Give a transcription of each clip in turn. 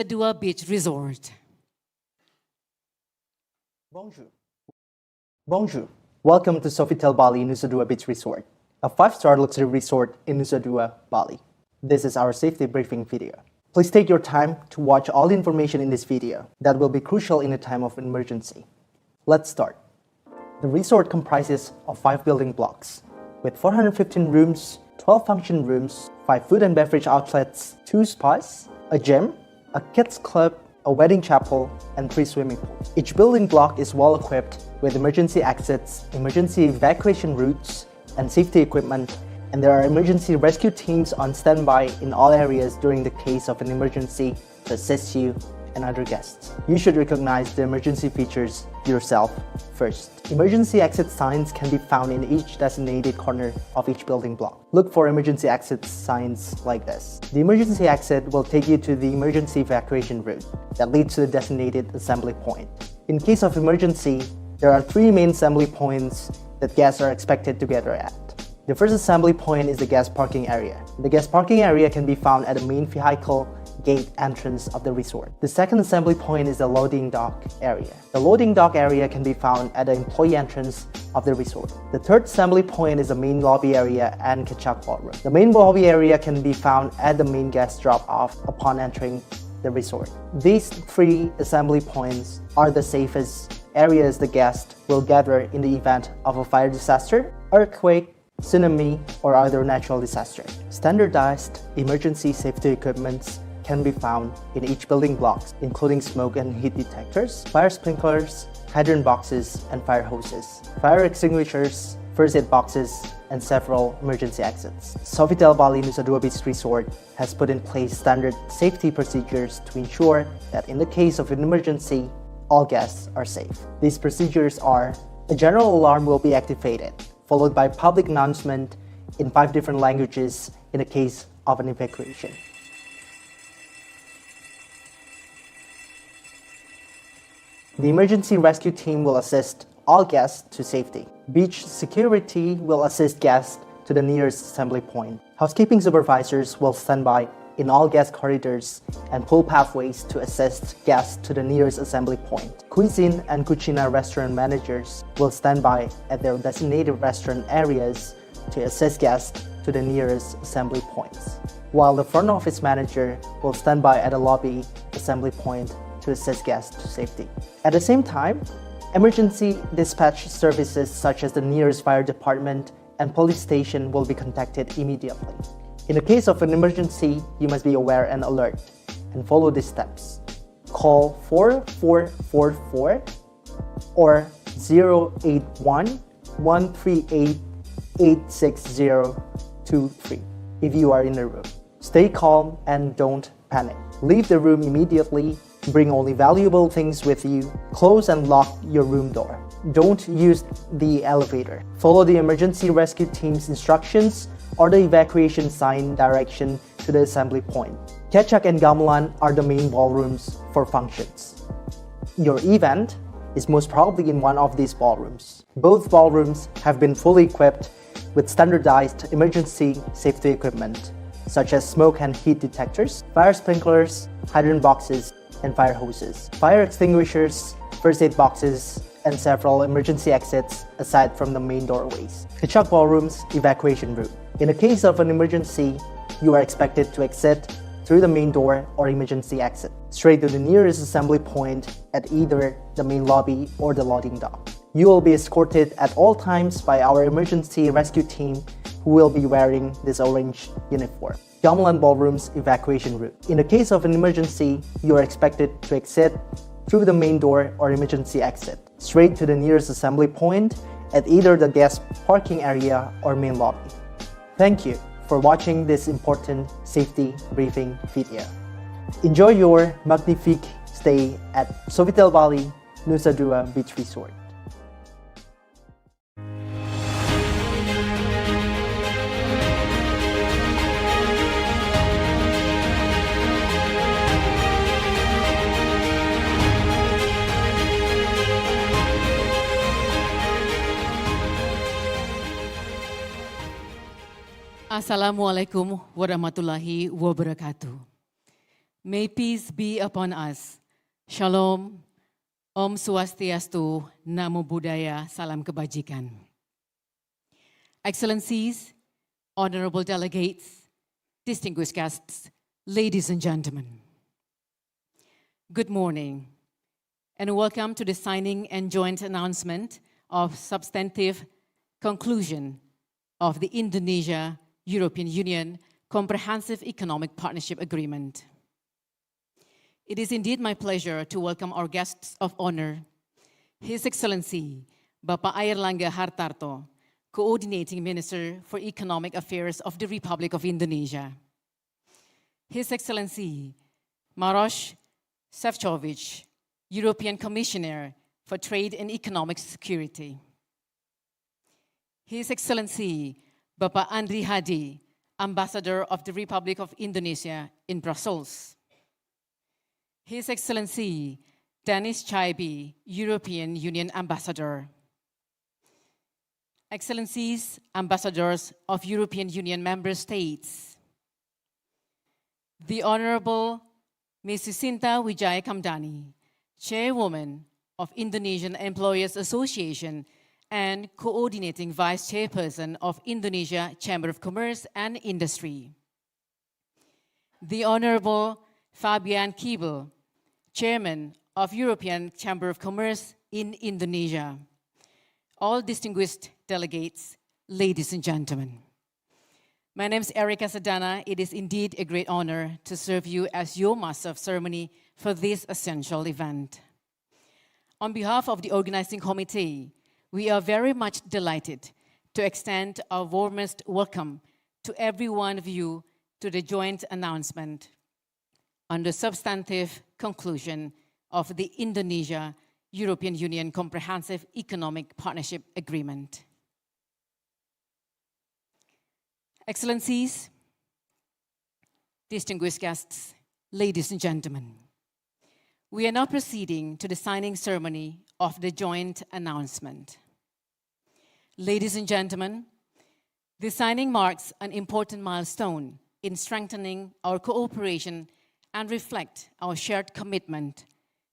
Kedua Beach Resort. Bonjour. Welcome to Sofitel Bali Nusa Dua Beach Resort, a 5-star luxury resort in Nusa Dua, Bali. This is our safety briefing video. Please take your time to watch all the information in this video that will be crucial in a time of emergency. Let's start. The resort comprises of 5 building blocks with 415 rooms, 12 function rooms, 5 food and beverage outlets, 2 spas, a gym, a kids club, a wedding chapel, and 3 swimming pools. Each building block is well equipped with emergency exits, emergency evacuation routes, and safety equipment, and there are emergency rescue teams on standby in all areas during the case of an emergency to assist you and other guests. You should recognize the emergency features yourself first. Emergency exit signs can be found in each designated corner of each building block. Look for emergency exit signs like this. The emergency exit will take you to the emergency evacuation route that leads to the designated assembly point. In case of emergency, there are 3 main assembly points that guests are expected to gather at. The first assembly point is the guest parking area. The guest parking area can be found at the main vehicle gate entrance of the resort. The second assembly point is the loading dock area. The loading dock area can be found at the employee entrance of the resort. The third assembly point is the main lobby area and Kechak ballroom. The main lobby area can be found at the main guest drop-off upon entering the resort. These 3 assembly points are the safest areas the guest will gather in the event of a fire disaster, earthquake, tsunami, or other natural disaster. Standardized emergency safety equipment can be found in each building blocks, including smoke and heat detectors, fire sprinklers, hydrant boxes, and fire hoses, fire extinguishers, first aid boxes, and several emergency exits. Sofitel Bali Nusa Dua Beach Resort has put in place standard safety procedures to ensure that in the case of an emergency, all guests are safe. These procedures are: a general alarm will be activated, followed by public announcement in 5 different languages in the case of an evacuation. The emergency rescue team will assist all guests to safety. Beach security will assist guests to the nearest assembly point. Housekeeping supervisors will stand by in all guest corridors and pool pathways to assist guests to the nearest assembly point. Cuisine and Cucina restaurant managers will stand by at their designated restaurant areas to assist guests to the nearest assembly points, while the front office manager will stand by at a lobby assembly point to assist guests to safety. At the same time, emergency dispatch services such as the nearest fire department and police station will be contacted immediately. In the case of an emergency, you must be aware and alert and follow these steps. Call 4444 or 081-138-86023 if you are in the room. Stay calm and don't panic. Leave the room immediately. Bring only valuable things with you. Close and lock your room door. Don't use the elevator. Follow the emergency rescue team's instructions or the evacuation sign direction to the assembly point. Kechak and Gamelan are the main ballrooms for functions. Your event is most probably in one of these ballrooms. Both ballrooms have been fully equipped with standardized emergency safety equipment, such as smoke and heat detectors, fire sprinklers, hydrant boxes, and fire hoses, fire extinguishers, first aid boxes, and several emergency exits aside from the main doorways. Kechak Ballroom's evacuation route. In the case of an emergency, you are expected to exit through the main door or emergency exit, straight to the nearest assembly point at either the main lobby or the loading dock. You will be escorted at all times by our emergency rescue team, who will be wearing this orange uniform. Gamelan Ballroom's evacuation route. In the case of an emergency, you are expected to exit through the main door or emergency exit, straight to the nearest assembly point at either the guest parking area or main lobby. Thank you for watching this important safety briefing video. Enjoy your magnifique stay at Sofitel Bali Nusa Dua Beach Resort. Assalamualaikum warahmatullahi wabarakatuh. May peace be upon us. Shalom, Om Swastiastu, Namo Buddhaya, Salam Kebajikan. Excellencies, honorable delegates, distinguished guests, ladies and gentlemen. Good morning, and welcome to the signing and joint announcement of substantive conclusion of the Indonesia-European Union Comprehensive Economic Partnership Agreement. It is indeed my pleasure to welcome our guests of honor, His Excellency Bapak Airlangga Hartarto, Coordinating Minister for Economic Affairs of the Republic of Indonesia, His Excellency Maroš Šefčovič, European Commissioner for Trade and Economic Security, His Excellency Bapak Andri Hadi, Ambassador of the Republic of Indonesia in Brussels, His Excellency Denis Chaibi, European Union Ambassador, Excellencies, Ambassadors of European Union Member States, the Honorable Ms. Susinta Wijaya-Kamdani, Chairwoman of Indonesian Employers Association and Coordinating Vice Chairperson of Indonesia Chamber of Commerce and Industry, the Honorable Fabian Kiebel, Chairman of European Chamber of Commerce in Indonesia, all distinguished delegates, ladies and gentlemen. My name is Erika Sadana. It is indeed a great honor to serve you as your Master of Ceremony for this essential event. On behalf of the organizing committee, we are very much delighted to extend our warmest welcome to every one of you to the joint announcement on the substantive conclusion of the Indonesia-European Union Comprehensive Economic Partnership Agreement. Excellencies, distinguished guests, ladies and gentlemen, we are now proceeding to the signing ceremony of the joint announcement. Ladies and gentlemen, the signing marks an important milestone in strengthening our cooperation and reflect our shared commitment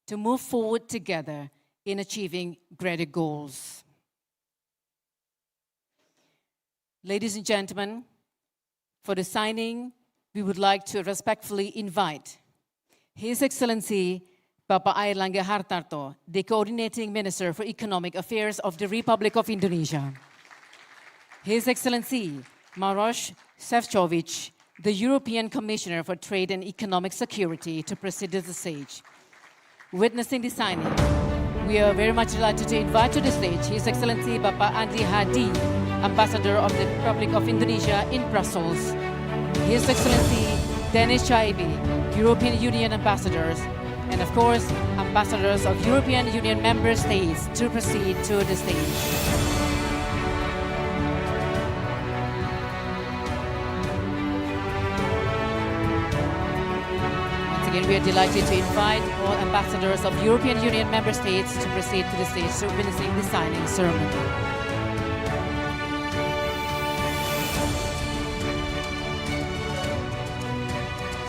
to move forward together in achieving greater goals. Ladies and gentlemen, for the signing, we would like to respectfully invite His Excellency Bapak Airlangga Hartarto, the Coordinating Minister for Economic Affairs of the Republic of Indonesia, His Excellency Maroš Šefčovič, the European Commissioner for Trade and Economic Security, to proceed to the stage. Witnessing the signing, we are very much delighted to invite to the stage His Excellency Bapak Andri Hadi, Ambassador of the Republic of Indonesia in Brussels, His Excellency Denis Chaibi, European Union Ambassadors, and of course, Ambassadors of European Union Member States to proceed to the stage. We are delighted to invite all ambassadors of European Union member states to proceed to the stage to witnessing the signing ceremony.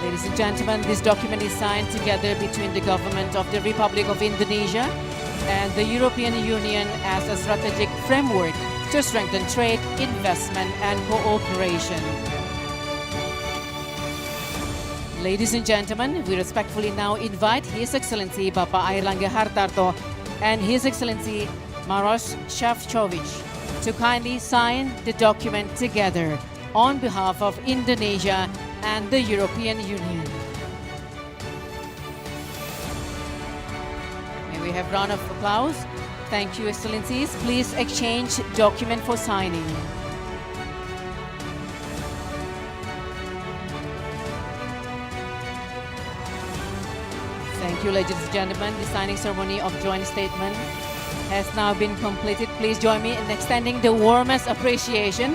Ladies and gentlemen, this document is signed together between the government of the Republic of Indonesia and the European Union as a strategic framework to strengthen trade, investment, and cooperation. Ladies and gentlemen, we respectfully now invite His Excellency Bapak Airlangga Hartarto and His Excellency Maroš Šefčovič to kindly sign the document together on behalf of Indonesia and the European Union. May we have a round of applause. Thank you, Excellencies. Please exchange document for signing. Thank you, ladies and gentlemen. The signing ceremony of joint statement has now been completed. Please join me in extending the warmest appreciation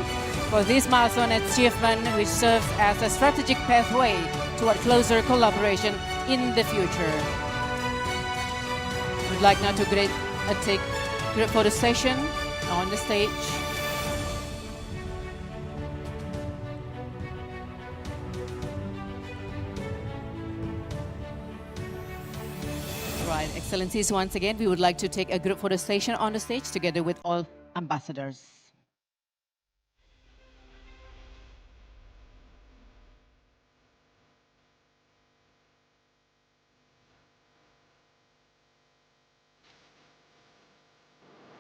for this milestone achievement, which serves as a strategic pathway toward closer collaboration in the future. We'd like now to take group photo session on the stage. Right, Excellencies, once again, we would like to take a group photo station on the stage together with all ambassadors.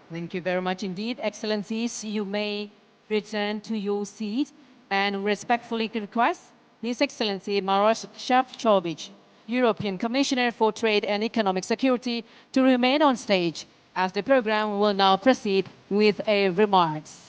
Thank you very much indeed. Excellencies, you may return to your seat and respectfully request His Excellency Maros Shevchovich, European Commissioner for Trade and Economic Security, to remain on stage as the program will now proceed with a remarks.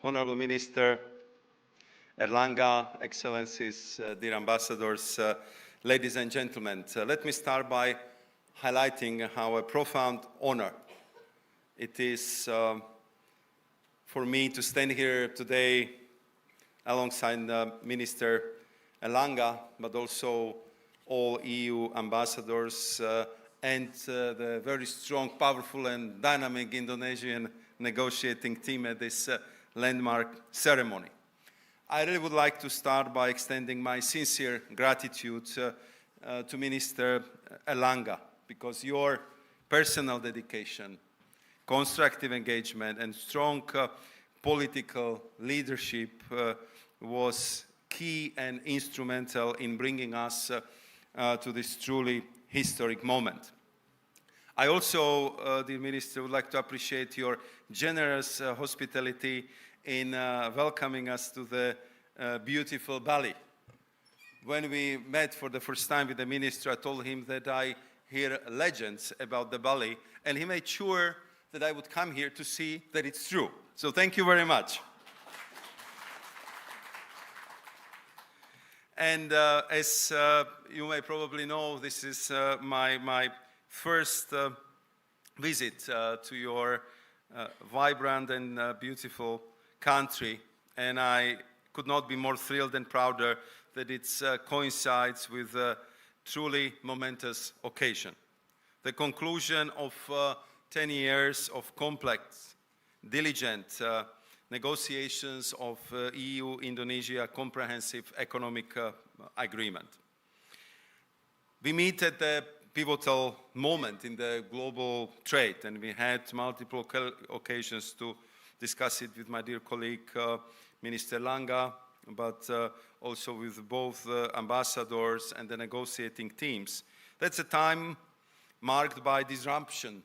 Honorable Minister Erlanga, Excellencies, dear ambassadors, ladies and gentlemen, let me start by highlighting how a profound honor it is for me to stand here today alongside Minister Erlanga, but also all EU ambassadors and the very strong, powerful and dynamic Indonesian negotiating team at this landmark ceremony. I really would like to start by extending my sincere gratitude to Minister Erlanga, because your personal dedication, constructive engagement and strong political leadership was key and instrumental in bringing us to this truly historic moment. I also, dear Minister, would like to appreciate your generous hospitality in welcoming us to the beautiful Bali. When we met for the first time with the Minister, I told him that I hear legends about the Bali, and he made sure that I would come here to see that it's true. So thank you very much. And as you may probably know, this is my first visit to your vibrant and beautiful country, and I could not be more thrilled and prouder that it coincides with a truly momentous occasion. The conclusion of 10 years of complex, diligent negotiations of EU-Indonesia Komprehensif economic agreement. We meet at the pivotal moment in the global trade, and we had multiple occasions to discuss it with my dear colleague, Minister Langa, but also with both ambassadors and the negotiating teams. That's a time marked by disruption,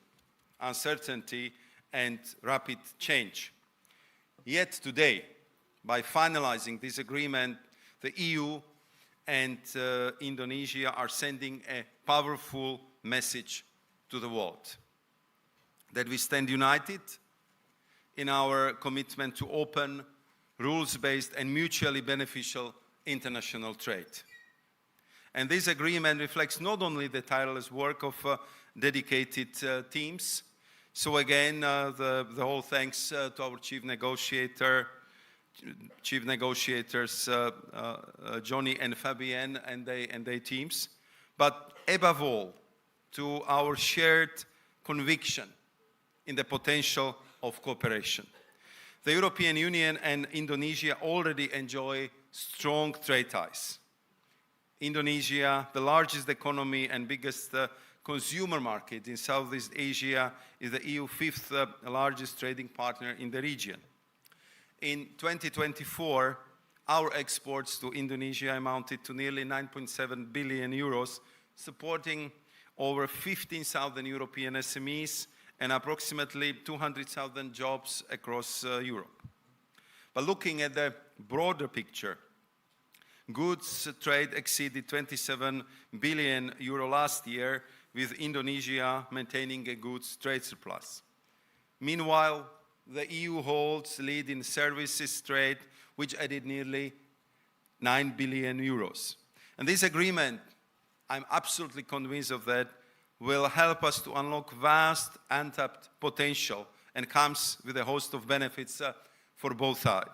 uncertainty, and rapid change. Yet today, by finalizing this agreement, the EU and Indonesia are sending a powerful message to the world, that we stand united in our commitment to open, rules-based and mutually beneficial international trade. And this agreement reflects not only the tireless work of dedicated teams. So again, the whole thanks to our chief negotiators, Johnny and Fabienne and their teams, but above all, to our shared conviction in the potential of cooperation. The European Union and Indonesia already enjoy strong trade ties. Indonesia, the largest economy and biggest consumer market in Southeast Asia, is the EU's fifth largest trading partner in the region. In 2024, our exports to Indonesia amounted to nearly 9.7 billion euros, supporting over 15,000 European SMEs and approximately 200,000 jobs across Europe. But looking at the broader picture, goods trade exceeded 27 billion euro last year, with Indonesia maintaining a goods trade surplus. Meanwhile, the EU holds lead in services trade, which added nearly 9 billion euros. And this agreement, I'm absolutely convinced of that, will help us to unlock vast untapped potential and comes with a host of benefits for both sides.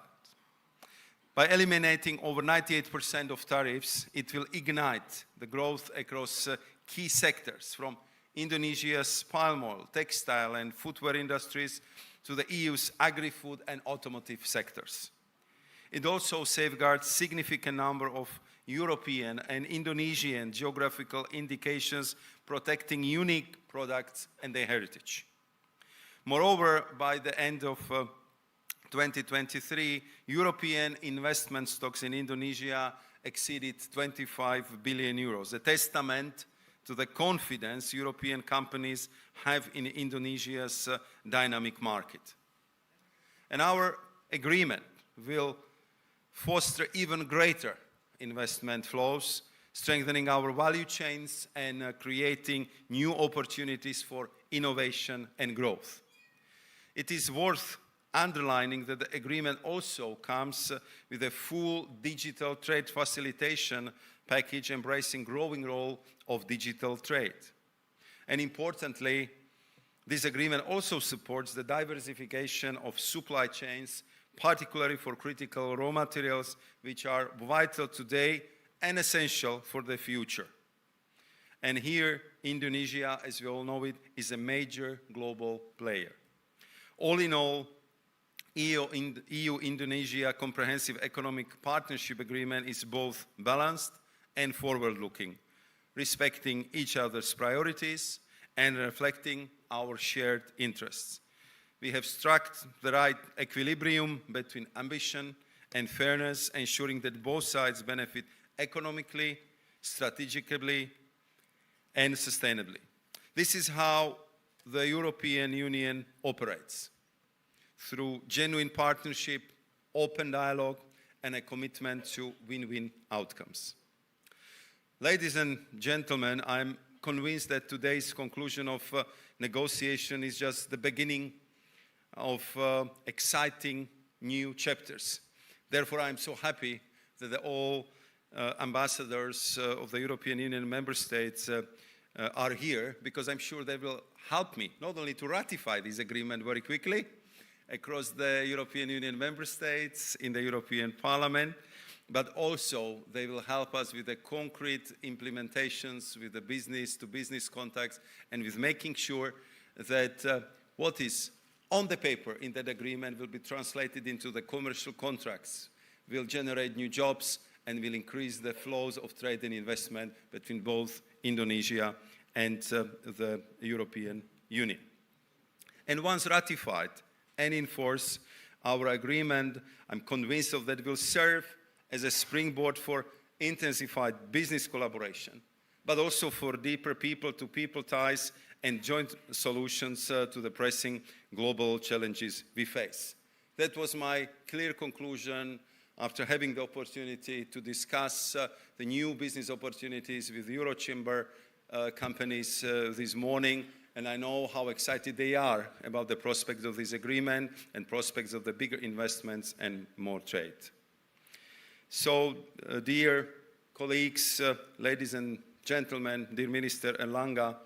By eliminating over 98% of tariffs, it will ignite the growth across key sectors, from Indonesia's palm oil, textile and footwear industries to the EU's agri-food and automotive sectors. It also safeguards significant number of European and Indonesian geographical indications, protecting unique products and their heritage. Moreover, by the end of 2023, European investment stocks in Indonesia exceeded 25 billion euros, a testament to the confidence European companies have in Indonesia's dynamic market. And our agreement will foster even greater investment flows, strengthening our value chains and creating new opportunities for innovation and growth. It is worth underlining that the agreement also comes with a full digital trade facilitation package embracing growing role of digital trade. And importantly, this agreement also supports the diversification of supply chains, particularly for critical raw materials, which are vital today and essential for the future. And here, Indonesia, as we all know it, is a major global player. All in all, EU-Indonesia Comprehensive Economic Partnership Agreement is both balanced and forward-looking, respecting each other's priorities and reflecting our shared interests. We have struck the right equilibrium between ambition and fairness, ensuring that both sides benefit economically, strategically, and sustainably. This is how the European Union operates, through genuine partnership, open dialogue, and a commitment to win-win outcomes. Ladies and gentlemen, I'm convinced that today's conclusion of negotiation is just the beginning of exciting new chapters. Therefore, I'm so happy that all ambassadors of the European Union member states are here, because I'm sure they will help me not only to ratify this agreement very quickly across the European Union member states, in the European Parliament, but also they will help us with the concrete implementations, with the business-to-business contacts, and with making sure that what is on the paper in that agreement will be translated into the commercial contracts, will generate new jobs, and will increase the flows of trade and investment between both Indonesia and the European Union. And once ratified and in force, our agreement, I'm convinced of that, will serve as a springboard for intensified business collaboration, but also for deeper people-to-people ties and joint solutions to the pressing global challenges we face. That was my clear conclusion after having the opportunity to discuss the new business opportunities with Eurochamber companies this morning, and I know how excited they are about the prospects of this agreement and prospects of the bigger investments and more trade. So, dear colleagues, ladies and gentlemen, dear Minister Erlangga,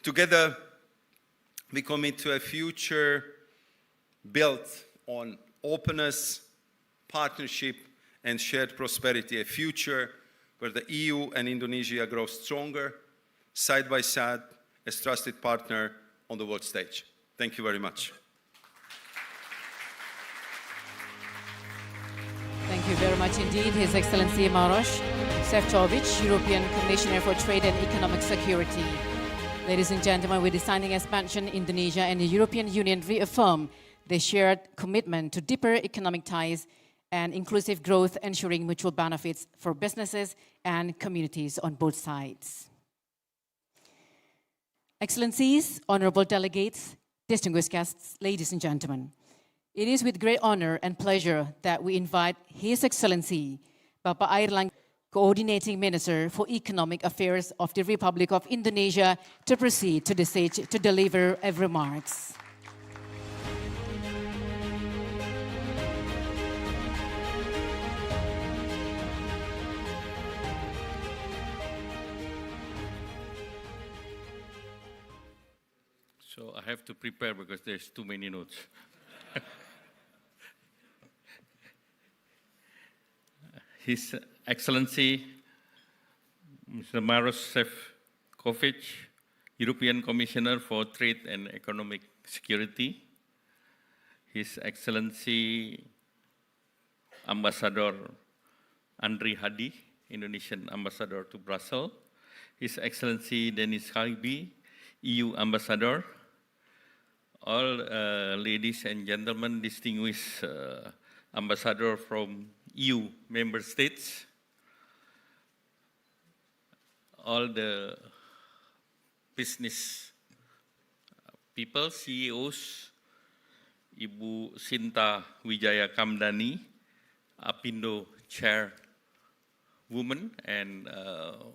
together we commit to a future built on openness, partnership, and shared prosperity, a future where the EU and Indonesia grow stronger, side by side, as trusted partner on the world stage. Thank you very much. Thank you very much indeed, His Excellency Maroš Šefčovič, European Commissioner for Trade and Economic Security. Ladies and gentlemen, with the signing expansion, Indonesia and the European Union reaffirm their shared commitment to deeper economic ties and inclusive growth, ensuring mutual benefits for businesses and communities on both sides. Excellencies, honorable delegates, distinguished guests, ladies and gentlemen, it is with great honor and pleasure that we invite His Excellency Bapak Airlangga, Coordinating Minister for Economic Affairs of the Republic of Indonesia, to proceed to the stage to deliver a remarks. So I have to prepare because there's too many notes. His Excellency Mr. Maros Sefcovic, European Commissioner for Trade and Economic Security, His Excellency Ambassador Andri Hadi, Indonesian Ambassador to Brussels, His Excellency Denis Khalibi, EU Ambassador, all ladies and gentlemen, distinguished Ambassador from EU member states, all the business people, CEOs, Ibu Sinta Wijaya Kamdani, Apindo Chairwoman, and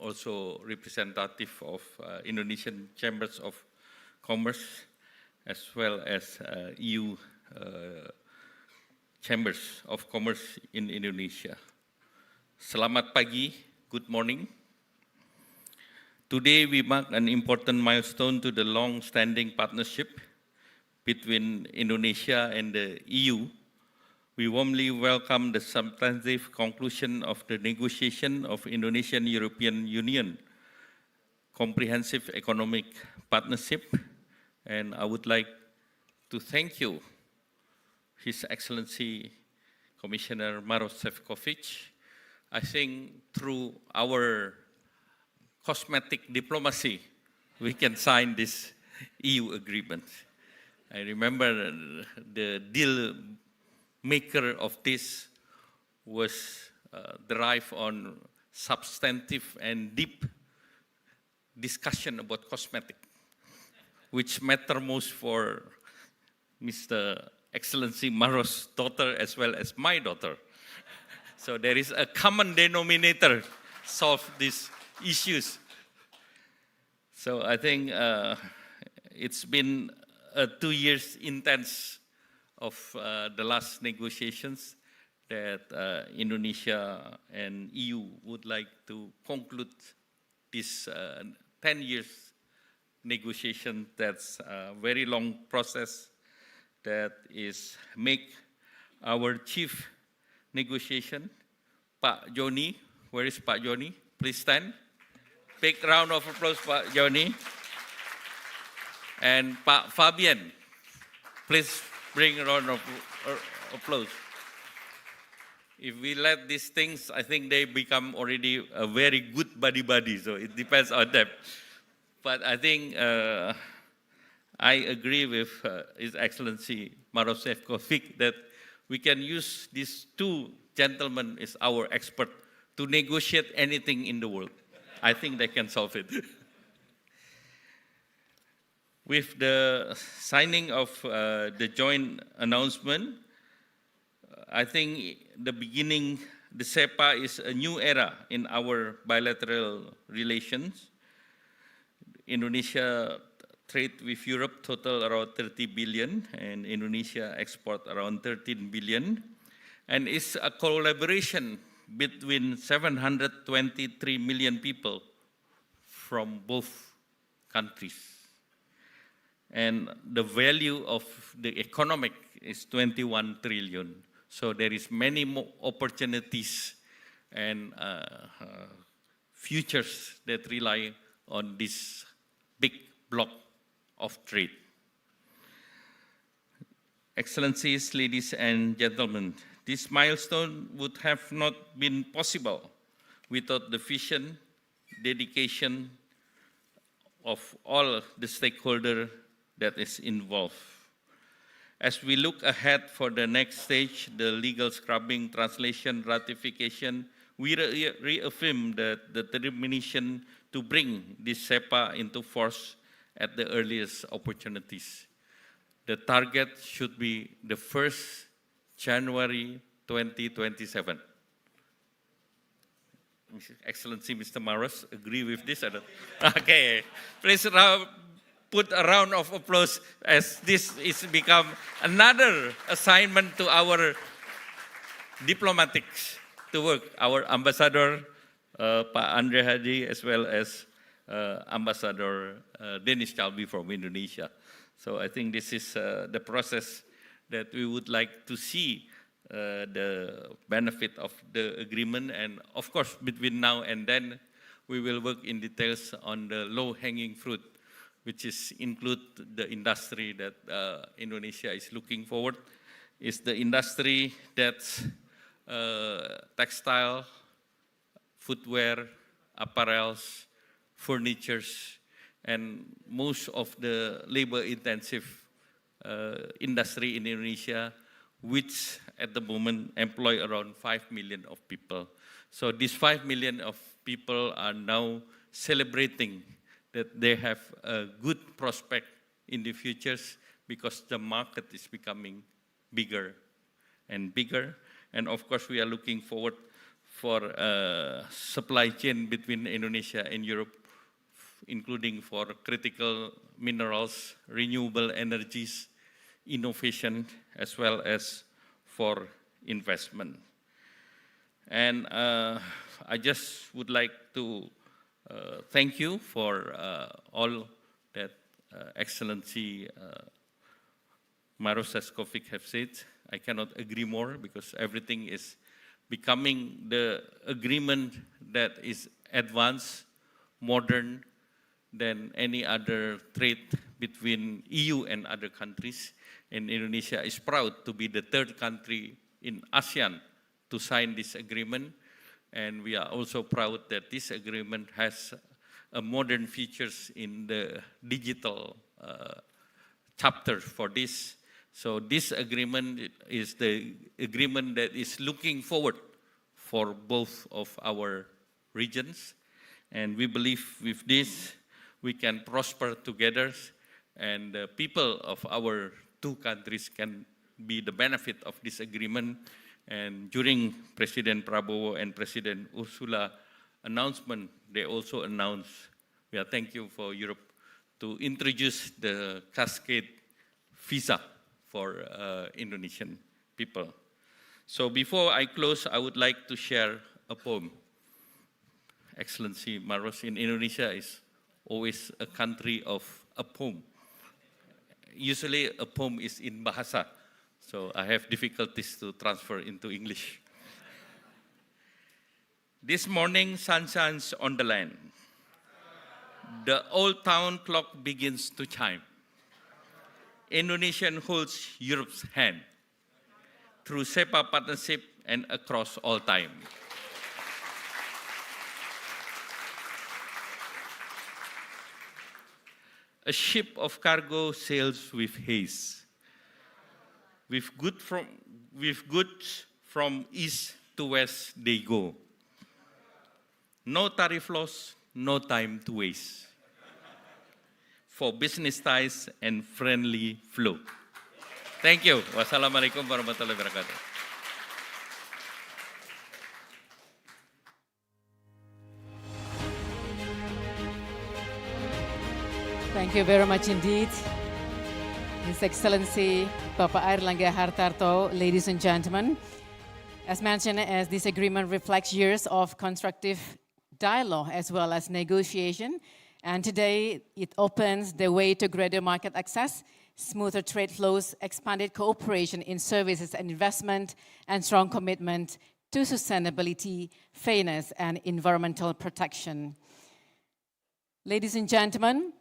also representative of Indonesian Chambers of Commerce, as well as EU Chambers of Commerce in Indonesia. Selamat pagi, good morning. Today we mark an important milestone to the long-standing partnership between Indonesia and the EU. We warmly welcome the substantive conclusion of the negotiation of Indonesian-European Union Komprehensif Economic Partnership, and I would like to thank you, His Excellency Commissioner Maros Sefcovic. I think through our cosmetic diplomacy, we can sign this EU agreement. I remember the deal maker of this was derived on substantive and deep discussion about cosmetic, which matter most for Mr. Excellency Maros' daughter as well as my daughter. So there is a common denominator solve these issues. So I think it's been 2 years intense of the last negotiations that Indonesia and EU would like to conclude this 10 years negotiation. That's a very long process that is make our chief negotiation, Pak Joni. Where is Pak Joni? Please stand. Big round of applause, Pak Joni. And Pak Fabian, please bring a round of applause. If we let these things, I think they become already a very good buddy-buddy, so it depends on them. But I think I agree with His Excellency Maros Sefcovic that we can use these two gentlemen as our expert to negotiate anything in the world. I think they can solve it. With the signing of the joint announcement, I think the CEPA is a new era in our bilateral relations. Indonesia trade with Europe total around 30 billion, and Indonesia export around 13 billion. And it's a collaboration between 723 million people from both countries. And the value of the economic is 21 trillion. So there is many more opportunities and futures that rely on this big block of trade. Excellencies, ladies and gentlemen, this milestone would have not been possible without the vision, dedication of all the stakeholders that is involved. As we look ahead for the next stage, the legal scrubbing, translation, ratification, we reaffirm the determination to bring this CEPA into force at the earliest opportunities. The target should be the 1st January 2027. Excellency Mr. Maros, agree with this? Okay, please put a round of applause as this is become another assignment to our diplomatics to work. Our ambassador, Pak Andre Hadi, as well as Ambassador Denis Kalbi from Indonesia. So I think this is the process that we would like to see the benefit of the agreement. And of course, between now and then, we will work in details on the low-hanging fruit, which is include the industry that Indonesia is looking forward. Is the industry that's textile, footwear, apparels, furnitures, and most of the labor-intensive industry in Indonesia, which at the moment employ around 5 million of people. So these 5 million of people are now celebrating that they have a good prospect in the futures because the market is becoming bigger and bigger. And of course, we are looking forward for a supply chain between Indonesia and Europe, including for critical minerals, renewable energies, innovation, as well as for investment. And I just would like to thank you for all that Excellency Maros Sefcovic have said. I cannot agree more because everything is becoming the agreement that is advanced, modern than any other trade between EU and other countries. And Indonesia is proud to be the third country in ASEAN to sign this agreement. And we are also proud that this agreement has modern features in the digital chapter for this. So this agreement is the agreement that is looking forward for both of our regions. And we believe with this, we can prosper together, and the people of our two countries can be the benefit of this agreement. And during President Prabowo and President Ursula announcement, they also announced, we are thank you for Europe to introduce the cascade visa for Indonesian people. So before I close, I would like to share a poem. Excellency Maros, in Indonesia is always a country of a poem. Usually a poem is in Bahasa, so I have difficulties to transfer into English. This morning, sun shines on the land. The old town clock begins to chime. Indonesia holds Europe's hand through CEPA partnership and across all time. A ship of cargo sails with haste, with goods from east to west they go. No tariff loss, no time to waste, for business ties and friendly flow. Thank you. Wassalamualaikum warahmatullahi wabarakatuh. Thank you very much indeed. His Excellency Bapak Airlangga Hartarto, ladies and gentlemen. As mentioned, as this agreement reflects years of constructive dialogue as well as negotiation, and today it opens the way to greater market access, smoother trade flows, expanded cooperation in services and investment, and strong commitment to sustainability, fairness, and environmental protection. Ladies and gentlemen,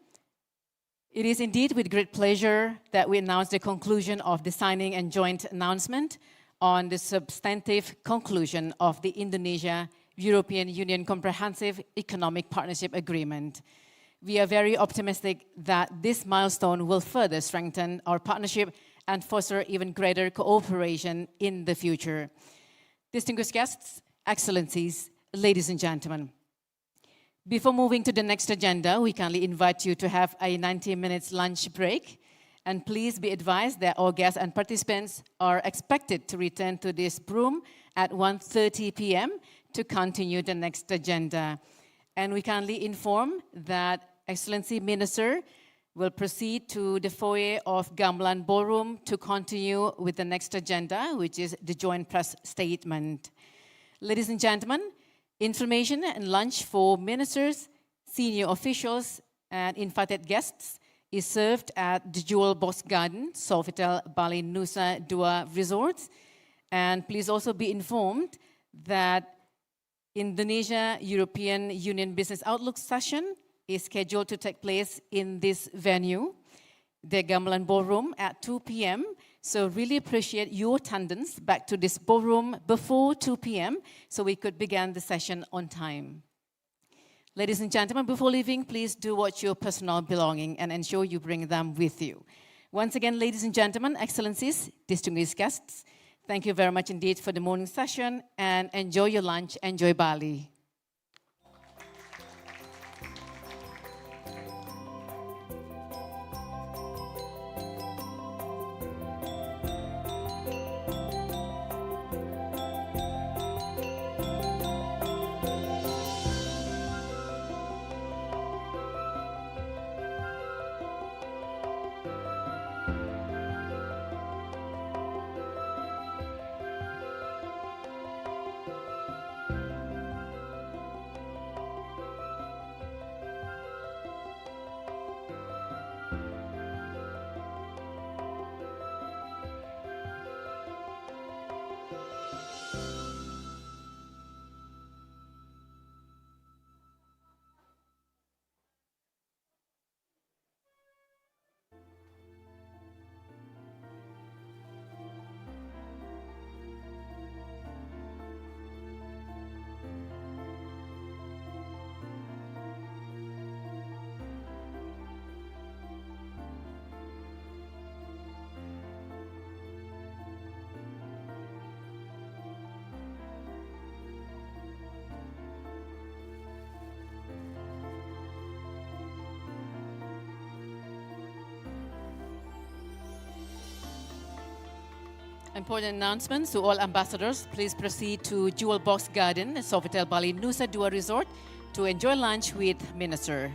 it is indeed with great pleasure that we announce the conclusion of the signing and joint announcement on the substantive conclusion of the Indonesia-European Union Comprehensive Economic Partnership Agreement. We are very optimistic that this milestone will further strengthen our partnership and foster even greater cooperation in the future. Distinguished guests, excellencies, ladies and gentlemen. Before moving to the next agenda, we kindly invite you to have a 90 minutes lunch break. And please be advised that all guests and participants are expected to return to this room at 1:30 p.m. to continue the next agenda. And we kindly inform that Excellency Minister will proceed to the foyer of Gamelan Ballroom to continue with the next agenda, which is the joint press statement. Ladies and gentlemen, information and lunch for ministers, senior officials, and invited guests is served at the Jewel Box Garden, Sofitel Bali Nusa Dua Resorts. And please also be informed that Indonesia-European Union Business Outlook session is scheduled to take place in this venue, the Gamelan Ballroom, at 2 p.m. So really appreciate your attendance back to this ballroom before 2 p.m. so we could begin the session on time. Ladies and gentlemen, before leaving, please do watch your personal belongings and ensure you bring them with you. Once again, ladies and gentlemen, excellencies, distinguished guests, thank you very much indeed for the morning session, and enjoy your lunch, enjoy Bali. Important announcements to all ambassadors. Please proceed to Jewel Box Garden, Sofitel Bali Nusa Dua Resort to enjoy lunch with Minister.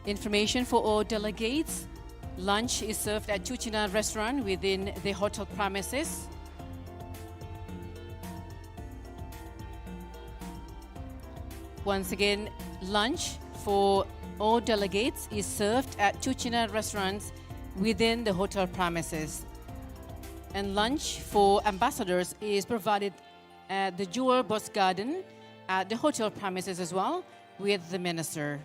Information for all delegates. Lunch is served at Cucina restaurant within the hotel premises. Once again, lunch for all delegates is served at Cucina restaurants within the hotel premises. And lunch for ambassadors is provided at the Jewel Box Garden at the hotel premises as well with the minister.